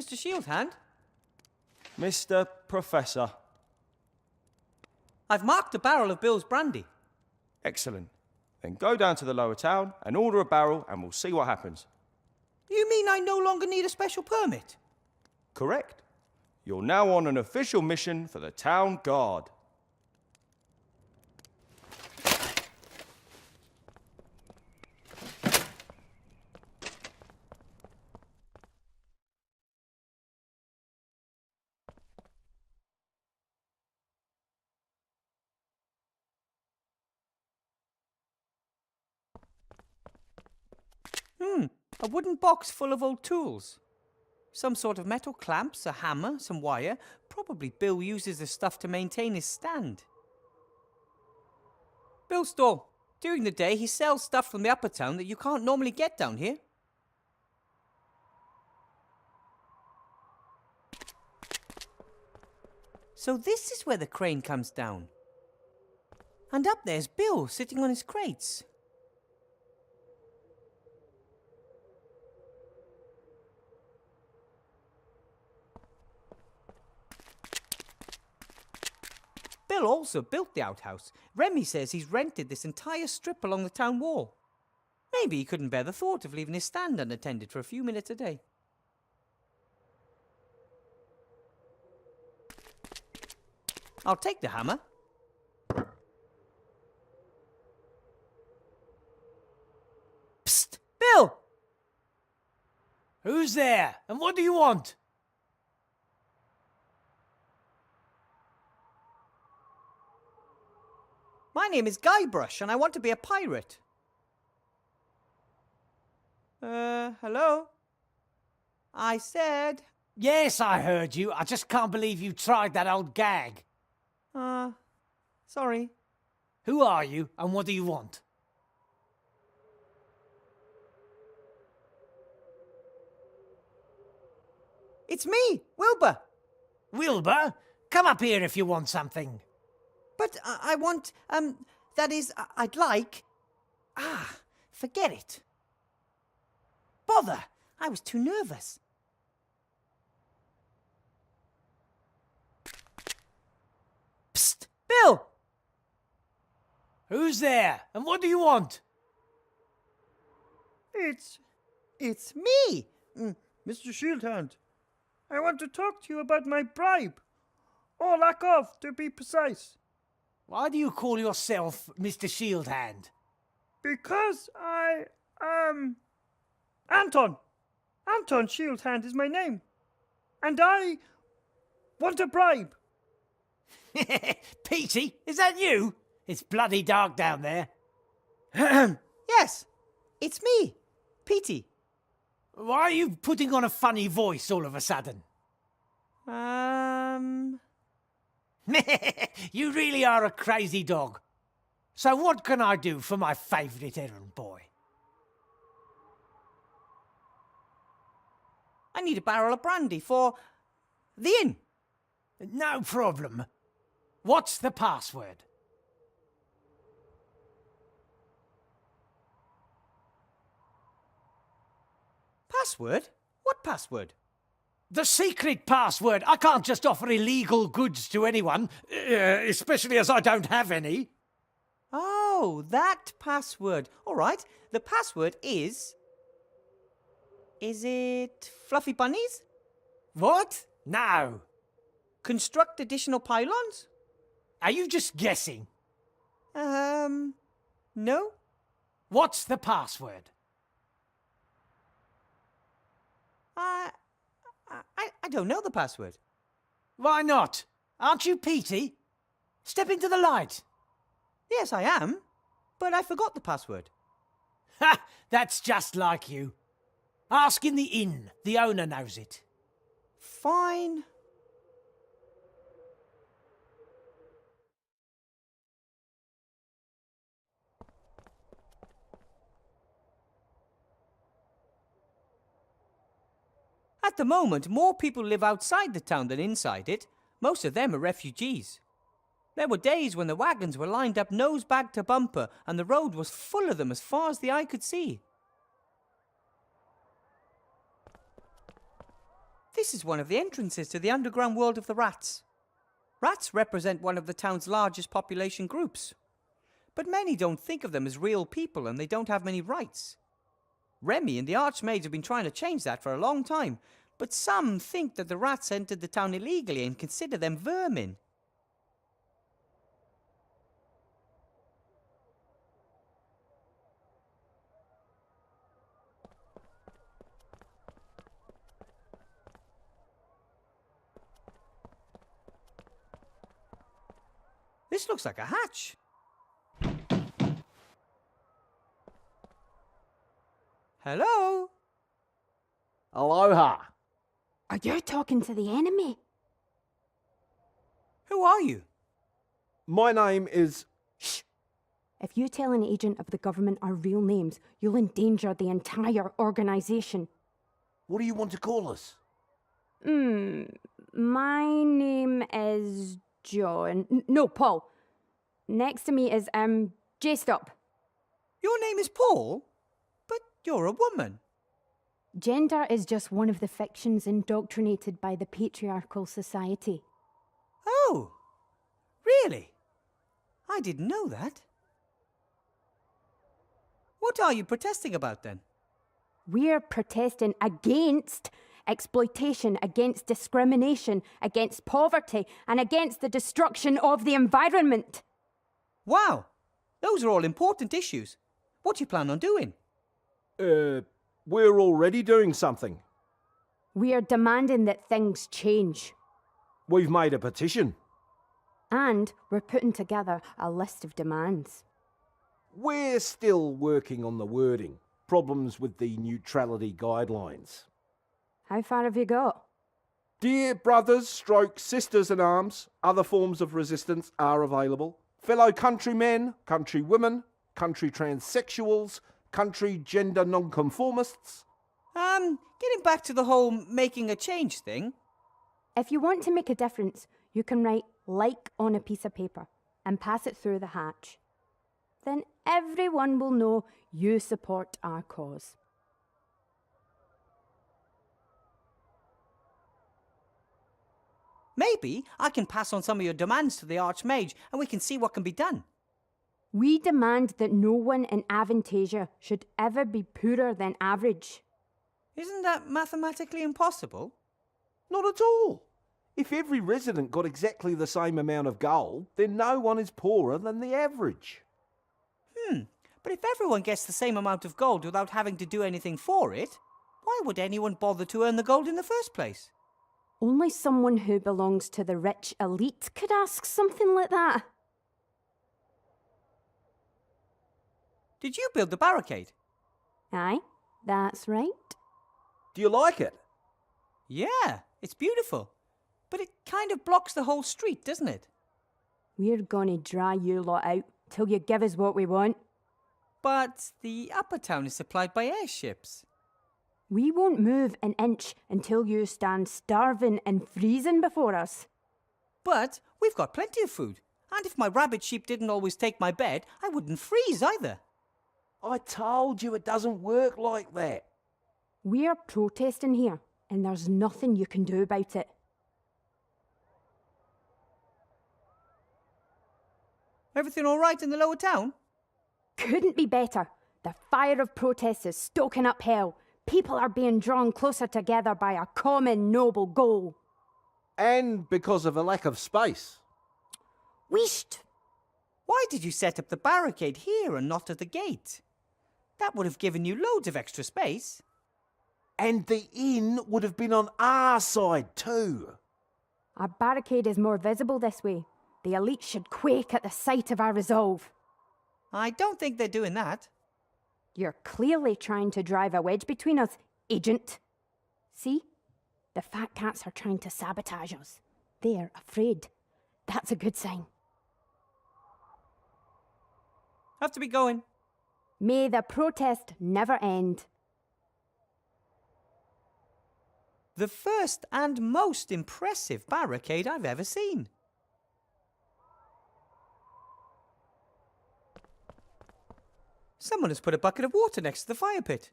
Mr. Shieldhand? Mr. Professor. I've marked a barrel of Bill's brandy. Excellent. Then go down to the lower town and order a barrel and we'll see what happens. You mean I no longer need a special permit? Correct. You're now on an official mission for the town guard. A wooden box full of old tools. Some sort of metal clamps, a hammer, some wire. Probably Bill uses the stuff to maintain his stand. Bill's store. During the day, he sells stuff from the upper town that you can't normally get down here. So this is where the crane comes down. And up there's Bill, sitting on his crates. Bill also built the outhouse. Remy says he's rented this entire strip along the town wall. Maybe he couldn't bear the thought of leaving his stand unattended for a few minutes a day. I'll take the hammer. Psst! Bill! Who's there? And what do you want? My name is Guybrush, and I want to be a pirate. Hello? I said... Yes, I heard you. I just can't believe you tried that old gag. Sorry. Who are you, and what do you want? It's me, Wilbur. Wilbur, come up here if you want something. But I want, that is, I'd like... forget it. Bother, I was too nervous. Psst, Bill! Who's there, and what do you want? It's me, Mr. Shieldhand. I want to talk to you about my bribe. Or lack of, to be precise. Why do you call yourself Mr. Shieldhand? Because I am... Anton. Anton Shieldhand is my name. And I want a bribe. Petey, is that you? It's bloody dark down there. Yes, it's me, Petey. Why are you putting on a funny voice all of a sudden? You really are a crazy dog. So what can I do for my favourite errand boy? I need a barrel of brandy for the inn. No problem. What's the password? Password? What password? The secret password. I can't just offer illegal goods to anyone, especially as I don't have any. Oh, that password. All right, the password is... Is it fluffy bunnies? What? No. Construct additional pylons? Are you just guessing? No? What's the password? I don't know the password. Why not? Aren't you Petey? Step into the light. Yes, I am, but I forgot the password. Ha! That's just like you. Ask in the inn. The owner knows it. Fine. At the moment, more people live outside the town than inside it. Most of them are refugees. There were days when the wagons were lined up nose bag to bumper and the road was full of them as far as the eye could see. This is one of the entrances to the underground world of the rats. Rats represent one of the town's largest population groups. But many don't think of them as real people and they don't have many rights. Remy and the arch-mage have been trying to change that for a long time, but some think that the rats entered the town illegally and consider them vermin. This looks like a hatch. Hello? Aloha. Are you talking to the enemy? Who are you? My name is... Shh! If you tell an agent of the government our real names, you'll endanger the entire organization. What do you want to call us? My name is John. No, Paul. Next to me is, J-Stop. Your name is Paul? But you're a woman. Gender is just one of the fictions indoctrinated by the patriarchal society. Oh, really? I didn't know that. What are you protesting about then? We're protesting against exploitation, against discrimination, against poverty, and against the destruction of the environment. Wow, those are all important issues. What do you plan on doing? We're already doing something. We are demanding that things change. We've made a petition. And we're putting together a list of demands. We're still working on the wording. Problems with the neutrality guidelines. How far have you got? Dear brothers, stroke sisters in arms, other forms of resistance are available. Fellow countrymen, countrywomen, country transsexuals, country gender nonconformists. Getting back to the whole making a change thing. If you want to make a difference, you can write "like" on a piece of paper and pass it through the hatch. Then everyone will know you support our cause. Maybe I can pass on some of your demands to the arch-mage and we can see what can be done. We demand that no one in Aventasia should ever be poorer than average. Isn't that mathematically impossible? Not at all. If every resident got exactly the same amount of gold, then no one is poorer than the average. But if everyone gets the same amount of gold without having to do anything for it, why would anyone bother to earn the gold in the first place? Only someone who belongs to the rich elite could ask something like that. Did you build the barricade? Aye, that's right. Do you like it? Yeah, it's beautiful. But it kind of blocks the whole street, doesn't it? We're gonna dry you lot out till you give us what we want. But the upper town is supplied by airships. We won't move an inch until you stand starving and freezing before us. But we've got plenty of food. And if my rabbit sheep didn't always take my bed, I wouldn't freeze either. I told you it doesn't work like that. We're protesting here, and there's nothing you can do about it. Everything all right in the lower town? Couldn't be better. The fire of protest is stoking up hell. People are being drawn closer together by a common noble goal. And because of a lack of space. Wheesht! Why did you set up the barricade here and not at the gate? That would have given you loads of extra space. And the inn would have been on our side too. Our barricade is more visible this way. The elite should quake at the sight of our resolve. I don't think they're doing that. You're clearly trying to drive a wedge between us, Agent. See? The fat cats are trying to sabotage us. They're afraid. That's a good sign. Have to be going. May the protest never end. The first and most impressive barricade I've ever seen. Someone has put a bucket of water next to the fire pit.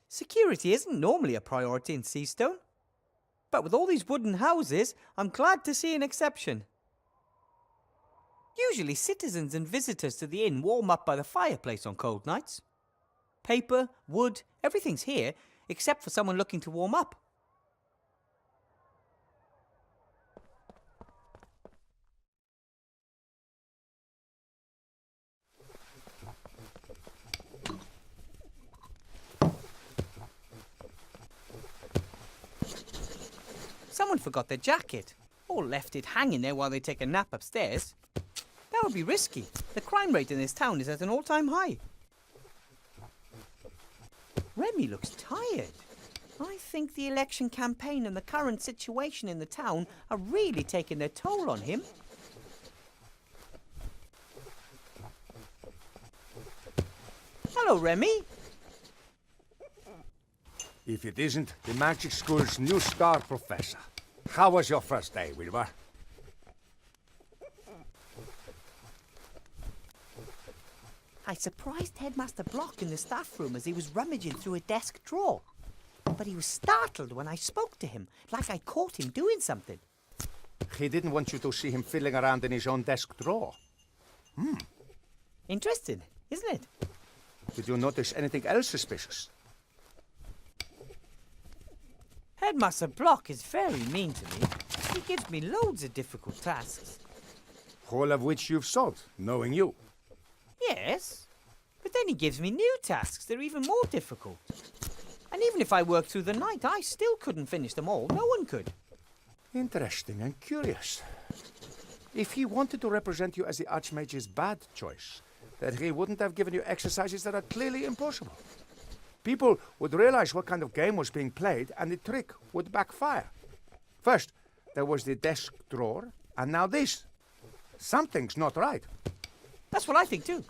Security isn't normally a priority in Seastone. But with all these wooden houses, I'm glad to see an exception. Usually citizens and visitors to the inn warm up by the fireplace on cold nights. Paper, wood, everything's here, except for someone looking to warm up. Someone forgot their jacket, or left it hanging there while they take a nap upstairs. That would be risky. The crime rate in this town is at an all-time high. Remy looks tired. I think the election campaign and the current situation in the town are really taking their toll on him. Hello, Remy. If it isn't the magic school's new star professor. How was your first day, Wilbur? I surprised Headmaster Block in the staff room as he was rummaging through a desk drawer. But he was startled when I spoke to him, like I caught him doing something. He didn't want you to see him fiddling around in his own desk drawer. Interesting, isn't it? Did you notice anything else suspicious? Headmaster Block is very mean to me. He gives me loads of difficult tasks. All of which you've solved, knowing you. Yes, but then he gives me new tasks that are even more difficult. And even if I worked through the night, I still couldn't finish them all. No one could. Interesting and curious. If he wanted to represent you as the arch-mage's bad choice, then he wouldn't have given you exercises that are clearly impossible. People would realize what kind of game was being played, and the trick would backfire. First, there was the desk drawer, and now this. Something's not right. That's what I think too.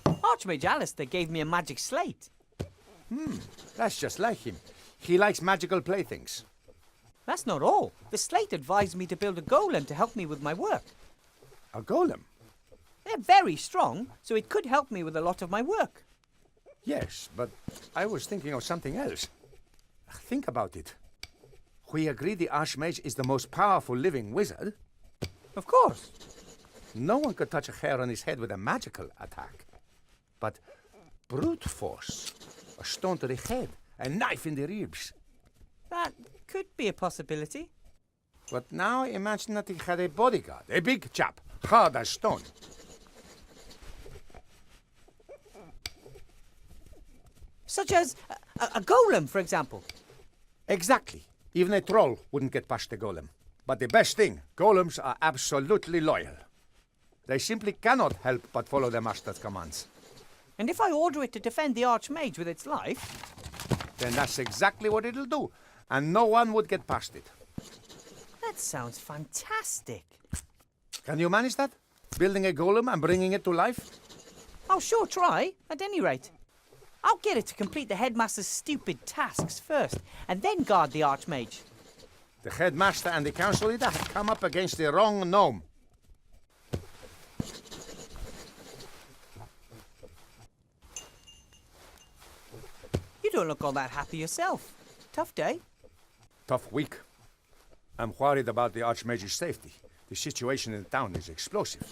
Archmage Alistair gave me a magic slate. That's just like him. He likes magical playthings. That's not all. The slate advised me to build a golem to help me with my work. A golem? They're very strong, so it could help me with a lot of my work. Yes, but I was thinking of something else. Think about it. We agree the arch-mage is the most powerful living wizard. Of course. No one could touch a hair on his head with a magical attack. But brute force, a stone to the head, a knife in the ribs. That could be a possibility. But now imagine that he had a bodyguard, a big chap, hard as stone. Such as a golem, for example. Exactly. Even a troll wouldn't get past the golem. But the best thing, golems are absolutely loyal. They simply cannot help but follow their master's commands. And if I order it to defend the Archmage with its life... Then that's exactly what it'll do, and no one would get past it. That sounds fantastic. Can you manage that? Building a golem and bringing it to life? I'll sure try, at any rate. I'll get it to complete the headmaster's stupid tasks first, and then guard the Archmage. The headmaster and the council leader have come up against the wrong gnome. You don't look all that happy yourself. Tough day. Tough week. I'm worried about the Archmage's safety. The situation in the town is explosive.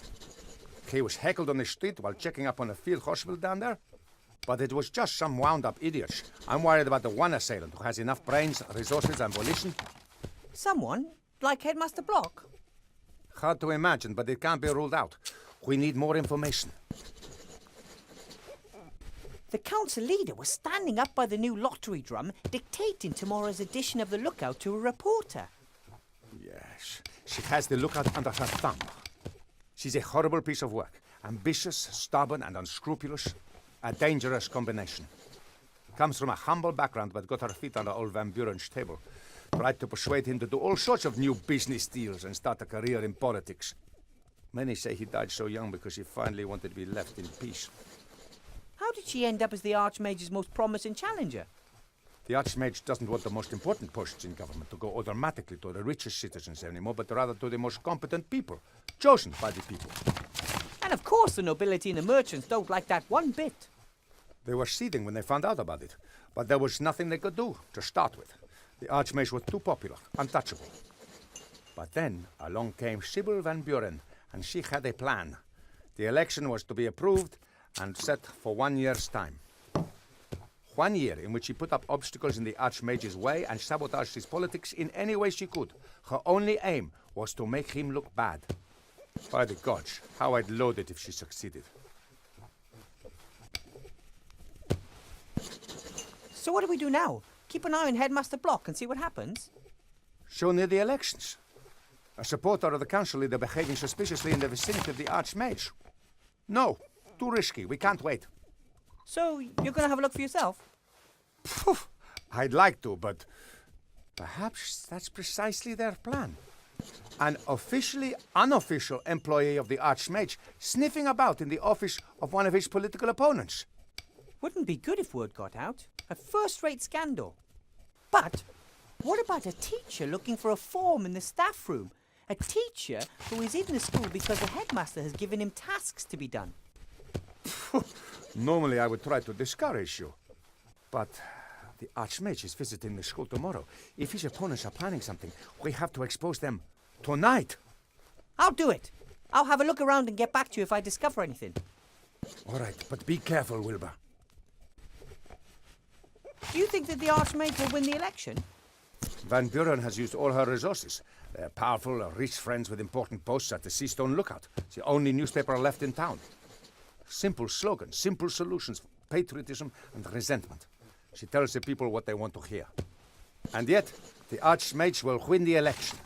He was heckled on the street while checking up on a field hospital down there. But it was just some wound-up idiots. I'm worried about the one assailant who has enough brains, resources, and volition. Someone? Like Headmaster Block? Hard to imagine, but it can't be ruled out. We need more information. The council leader was standing up by the new lottery drum, dictating tomorrow's edition of the Lookout to a reporter. Yes, she has the Lookout under her thumb. She's a horrible piece of work. Ambitious, stubborn, and unscrupulous. A dangerous combination. Comes from a humble background, but got her feet under old Van Buren's table. Tried to persuade him to do all sorts of new business deals and start a career in politics. Many say he died so young because he finally wanted to be left in peace. How did she end up as the Archmage's most promising challenger? The Archmage doesn't want the most important posts in government to go automatically to the richest citizens anymore, but rather to the most competent people, chosen by the people. And And of course the nobility and the merchants don't like that one bit. They were seething when they found out about it, but there was nothing they could do to start with. The arch-mage was too popular, untouchable. But then along came Sybil Van Buren, and she had a plan. The election was to be approved and set for 1 year's time. 1 year in which she put up obstacles in the archmage's way and sabotaged his politics in any way she could. Her only aim was to make him look bad. By the gods, how I'd load it if she succeeded. So what do we do now? Keep an eye on Headmaster Block and see what happens? So near the elections. A supporter of the council leader behaving suspiciously in the vicinity of the archmage. No, too risky. We can't wait. So you're going to have a look for yourself? Phew, I'd like to, but perhaps that's precisely their plan. An officially unofficial employee of the archmage sniffing about in the office of one of his political opponents. Wouldn't be good if word got out. A first-rate scandal. But what about a teacher looking for a form in the staff room? A teacher who is in the school because the headmaster has given him tasks to be done. Normally I would try to discourage you. But the archmage is visiting the school tomorrow. If his opponents are planning something, we have to expose them tonight. I'll do it. I'll have a look around and get back to you if I discover anything. All right, but be careful, Wilbur. Do you think that the archmage will win the election? Van Buren has used all her resources. They're powerful, rich friends with important posts at the Seastone lookout. It's the only newspaper left in town. Simple slogans, simple solutions, patriotism and resentment. She tells the people what they want to hear. And yet, the archmage will win the election.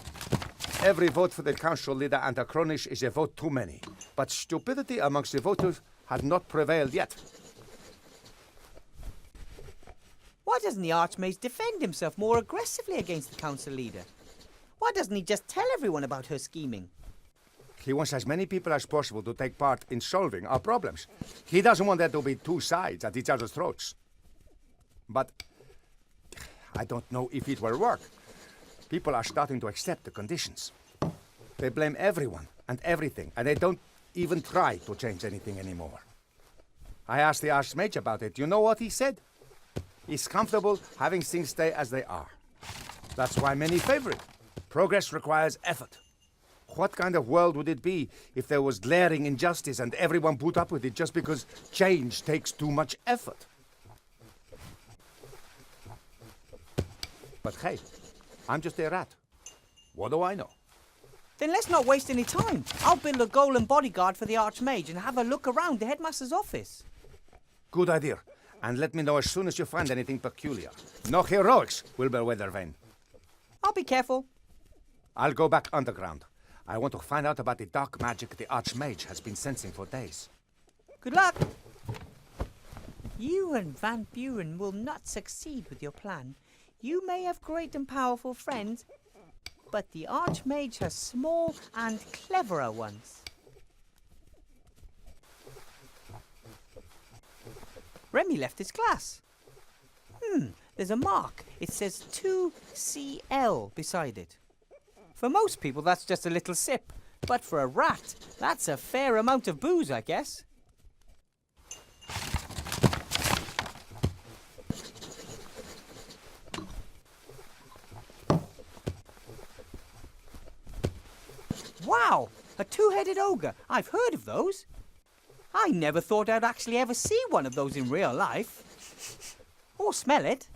Every vote for the council leader and her cronies is a vote too many. But stupidity amongst the voters had not prevailed yet. Why doesn't the archmage defend himself more aggressively against the council leader? Why doesn't he just tell everyone about her scheming? He wants as many people as possible to take part in solving our problems. He doesn't want there to be two sides at each other's throats. But I don't know if it will work. People are starting to accept the conditions. They blame everyone and everything, and they don't even try to change anything anymore. I asked the archmage about it. You know what he said? He's comfortable having things stay as they are. That's why many favor it. Progress requires effort. What kind of world would it be if there was glaring injustice and everyone put up with it just because change takes too much effort? But hey, I'm just a rat. What do I know? Then let's not waste any time. I'll build a golem bodyguard for the archmage and have a look around the headmaster's office. Good idea. And let me know as soon as you find anything peculiar. No heroics, Wilbur Weathervane. I'll be careful. I'll go back underground. I want to find out about the dark magic the archmage has been sensing for days. Good luck. You and Van Buren will not succeed with your plan. You may have great and powerful friends, but the archmage has small and cleverer ones. Remy left his class. There's a mark. It says 2CL beside it. For most people, that's just a little sip. But for a rat, that's a fair amount of booze, I guess. Wow! A two-headed ogre. I've heard of those. I never thought I'd actually ever see one of those in real life. Or smell it.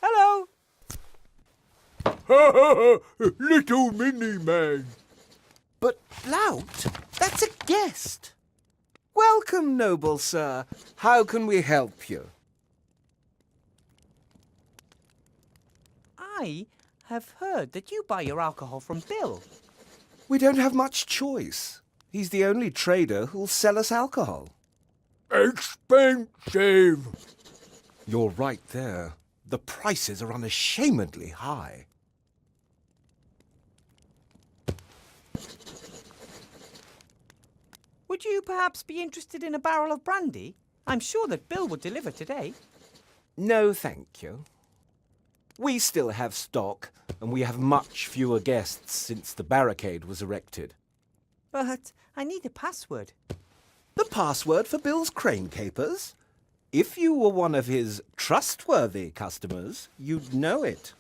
Hello! Little mini man. But, Lout, that's a guest. Welcome, noble sir. How can we help you? I have heard that you buy your alcohol from Bill. We don't have much choice. He's the only trader who'll sell us alcohol. Expensive. You're right there. The prices are unashamedly high. Would you perhaps be interested in a barrel of brandy? I'm sure that Bill would deliver today. No, thank you. We still have stock, and we have much fewer guests since the barricade was erected. But I need a password. The password for Bill's crane capers? If you were one of his trustworthy customers, you'd know it.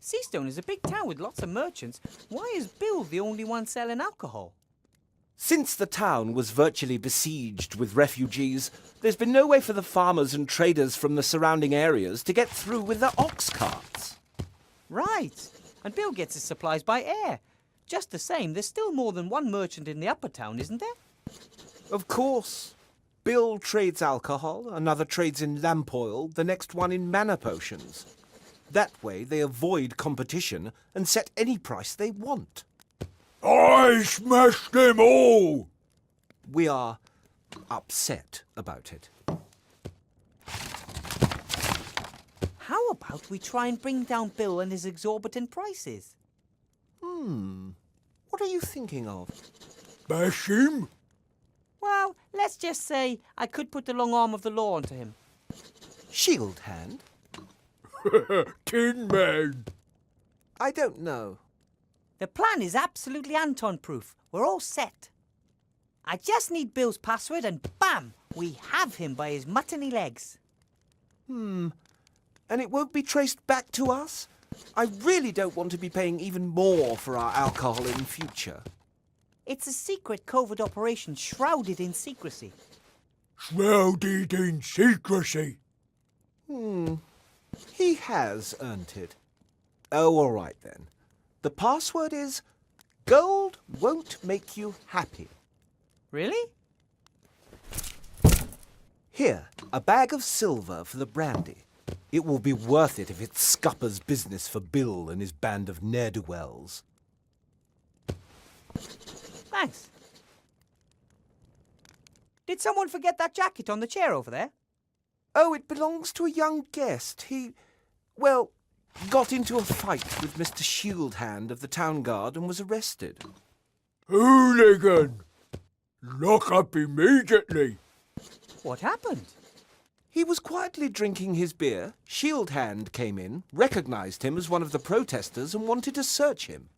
Seastone is a big town with lots of merchants. Why is Bill the only one selling alcohol? Since the town was virtually besieged with refugees, there's been no way for the farmers and traders from the surrounding areas to get through with their ox carts. Right. And Bill gets his supplies by air. Just the same, there's still more than one merchant in the upper town, isn't there? Of course. Bill trades alcohol, another trades in lamp oil, the next one in mana potions. That way they avoid competition and set any price they want. I smashed them all! We are upset about it. How about we try and bring down Bill and his exorbitant prices? What are you thinking of? Bash him? Well, let's just say I could put the long arm of the law onto him. Shield hand? Tin Man. I don't know. The plan is absolutely Anton-proof. We're all set. I just need Bill's password and bam! We have him by his muttony legs. And it won't be traced back to us? I really don't want to be paying even more for our alcohol in future. It's a secret covert operation shrouded in secrecy. Shrouded in secrecy. He has earned it. Oh, all right then. The password is gold won't make you happy. Really? Here, a bag of silver for the brandy. It will be worth it if it scuppers business for Bill and his band of ne'er-do-wells. Thanks. Did someone forget that jacket on the chair over there? Oh, it belongs to a young guest. He, well, got into a fight with Mr. Shieldhand of the town guard and was arrested. Hooligan! Lock up immediately. What happened? He was quietly drinking his beer. Shieldhand came in, recognized him as one of the protesters and wanted to search him.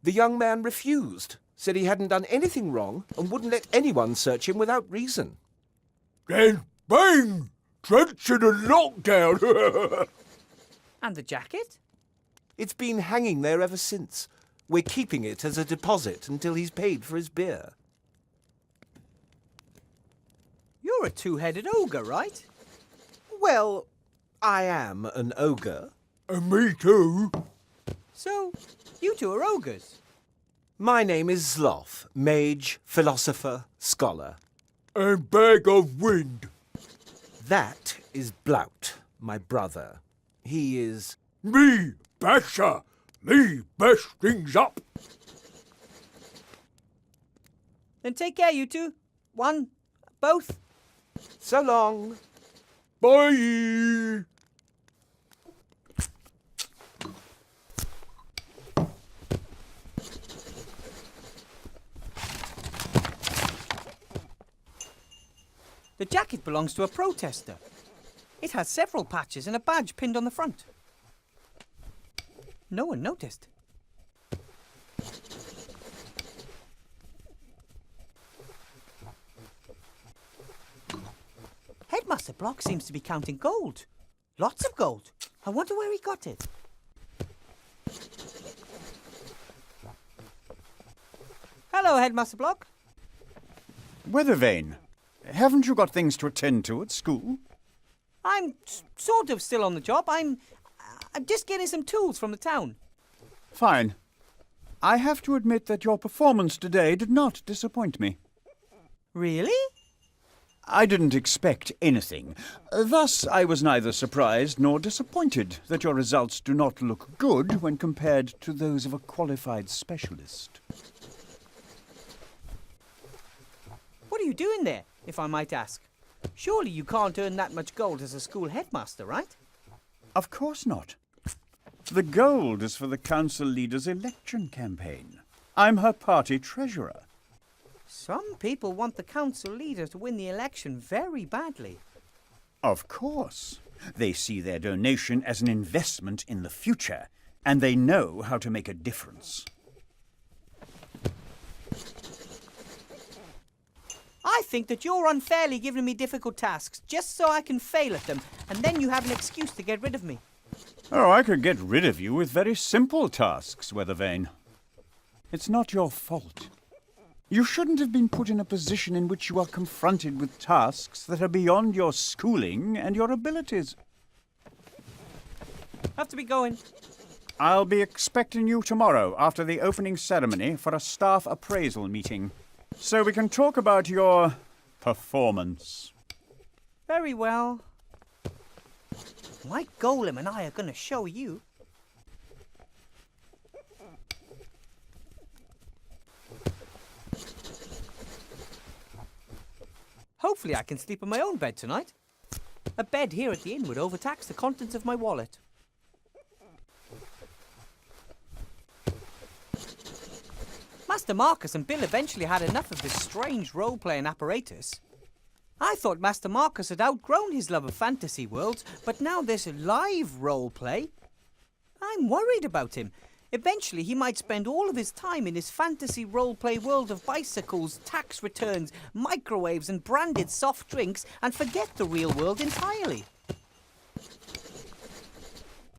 The young man refused, said he hadn't done anything wrong and wouldn't let anyone search him without reason. Then bang! Trench in a lockdown. And the jacket? It's been hanging there ever since. We're keeping it as a deposit until he's paid for his beer. You're a two-headed ogre, right? Well, I am an ogre. And me too. So, you two are ogres. My name is Zloth, mage, philosopher, scholar. And bag of wind. That is Blout, my brother. He is... Me, basher. Me, bash things up. Then take care, you two. One, both. So long. Bye. The jacket belongs to a protester. It has several patches and a badge pinned on the front. No one noticed. Headmaster Block seems to be counting gold. Lots of gold. I wonder where he got it. Hello, Headmaster Block. Weathervane, haven't you got things to attend to at school? I'm sort of still on the job. I'm just getting some tools from the town. Fine. I have to admit that your performance today did not disappoint me. Really? I didn't expect anything. Thus, I was neither surprised nor disappointed that your results do not look good when compared to those of a qualified specialist. What are you doing there, if I might ask? Surely you can't earn that much gold as a school headmaster, right? Of course not. The gold is for the council leader's election campaign. I'm her party treasurer. Some people want the council leader to win the election very badly. Of course. They see their donation as an investment in the future, and they know how to make a difference. I think that you're unfairly giving me difficult tasks just so I can fail at them, and then you have an excuse to get rid of me. Oh, I could get rid of you with very simple tasks, Weathervane. It's not your fault. You shouldn't have been put in a position in which you are confronted with tasks that are beyond your schooling and your abilities. Have to be going. I'll be expecting you tomorrow after the opening ceremony for a staff appraisal meeting, so we can talk about your performance. Very well. My golem and I are going to show you. Hopefully I can sleep in my own bed tonight. A bed here at the inn would overtax the contents of my wallet. Master Marcus and Bill eventually had enough of this strange role-playing apparatus. I thought Master Marcus had outgrown his love of fantasy worlds, but now this live role-play. I'm worried about him. Eventually he might spend all of his time in his fantasy role-play world of bicycles, tax returns, microwaves and branded soft drinks and forget the real world entirely.